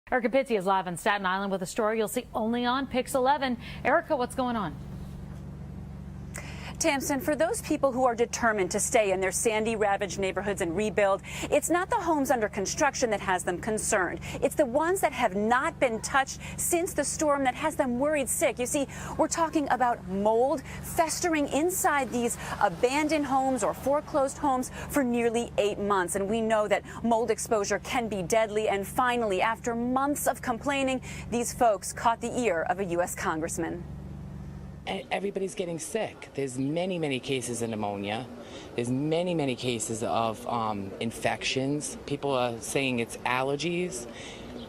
Erica Pizzi is live in Staten Island with a story you'll see only on Pix 11. Erica, what's going on? Tamsen, for those people who are determined to stay in their sandy-ravaged neighborhoods and rebuild, it's not the homes under construction that has them concerned. It's the ones that have not been touched since the storm that has them worried sick. You see, we're talking about mold festering inside these abandoned homes or foreclosed homes for nearly 8 months. And we know that mold exposure can be deadly. And finally, after months of complaining, these folks caught the ear of a U.S. congressman. Everybody's getting sick. There's many cases of pneumonia. There's many cases of infections. People are saying it's allergies,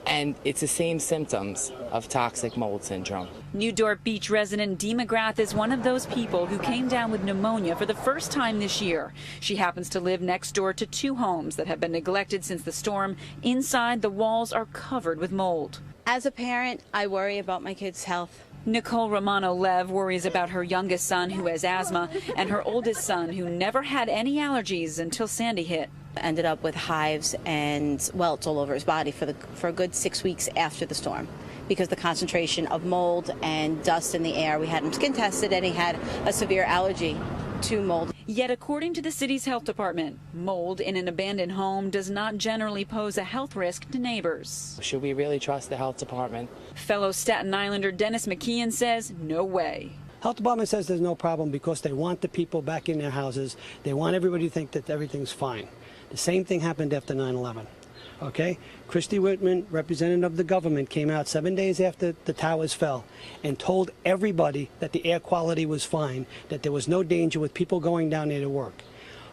and it's the same symptoms of toxic mold syndrome. New Dorp Beach resident Dee McGrath is one of those people who came down with pneumonia for the first time this year. She happens to live next door to 2 homes that have been neglected since the storm. Inside, the walls are covered with mold. As a parent, I worry about my kids' health. Nicole Romano-Lev worries about her youngest son, who has asthma, and her oldest son, who never had any allergies until Sandy hit. Ended up with hives and welts all over his body for a good 6 weeks after the storm, because the concentration of mold and dust in the air. We had him skin tested, and he had a severe allergy to mold. Yet, according to the city's health department, mold in an abandoned home does not generally pose a health risk to neighbors. Should we really trust the health department? Fellow Staten Islander Dennis McKeon says no way. Health department says there's no problem because they want the people back in their houses. They want everybody to think that everything's fine. The same thing happened after 9/11. Okay, Christy Whitman, representative of the government, came out 7 days after the towers fell and told everybody that the air quality was fine, that there was no danger with people going down there to work.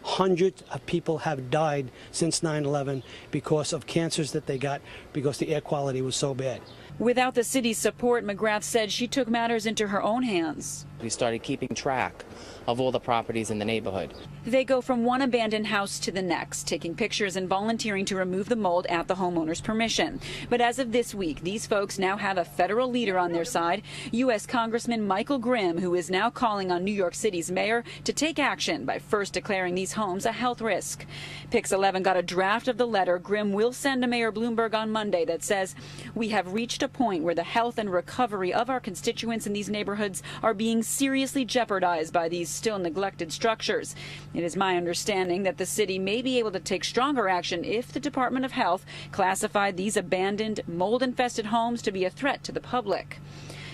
Hundreds of people have died since 9/11 because of cancers that they got because the air quality was so bad. Without the city's support, McGrath said she took matters into her own hands. We started keeping track of all the properties in the neighborhood. They go from one abandoned house to the next, taking pictures and volunteering to remove the mold at the homeowner's permission. But as of this week, these folks now have a federal leader on their side, U.S. Congressman Michael Grimm, who is now calling on New York City's mayor to take action by first declaring these homes a health risk. Pix 11 got a draft of the letter Grimm will send to Mayor Bloomberg on Monday that says, "We have reached a point where the health and recovery of our constituents in these neighborhoods are being seriously jeopardized by these still neglected structures. It is my understanding that the city may be able to take stronger action if the Department of Health classified these abandoned, mold-infested homes to be a threat to the public."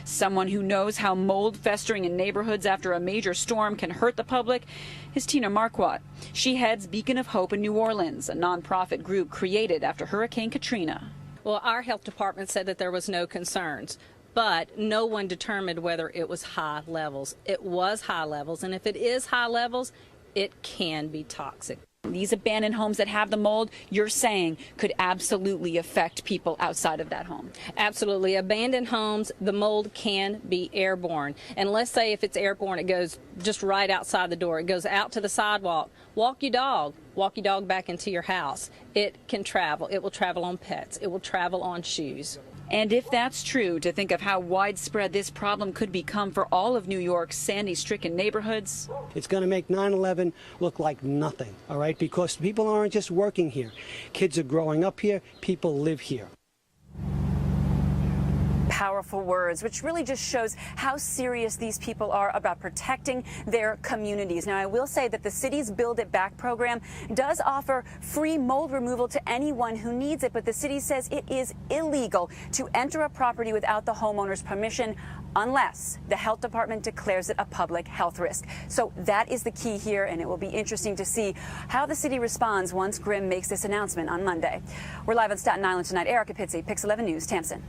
Someone who knows how mold festering in neighborhoods after a major storm can hurt the public is Tina Marquardt. She heads Beacon of Hope in New Orleans, a nonprofit group created after Hurricane Katrina. Well, our health department said that there was no concerns, but no one determined whether it was high levels. It was high levels, and if it is high levels, it can be toxic. These abandoned homes that have the mold, you're saying, could absolutely affect people outside of that home. Absolutely. Abandoned homes, the mold can be airborne. And let's say if it's airborne, it goes just right outside the door. It goes out to the sidewalk. Walk your dog. Walk your dog back into your house. It can travel. It will travel on pets. It will travel on shoes. And if that's true, to think of how widespread this problem could become for all of New York's sandy-stricken neighborhoods. It's going to make 9/11 look like nothing, all right, because people aren't just working here. Kids are growing up here. People live here. Powerful words, which really just shows how serious these people are about protecting their communities. Now, I will say that the city's Build It Back program does offer free mold removal to anyone who needs it, but the city says it is illegal to enter a property without the homeowner's permission unless the health department declares it a public health risk. So that is the key here, and it will be interesting to see how the city responds once Grimm makes this announcement on Monday. We're live on Staten Island tonight. Erica Pizzi, Pix 11 News, Tamsen.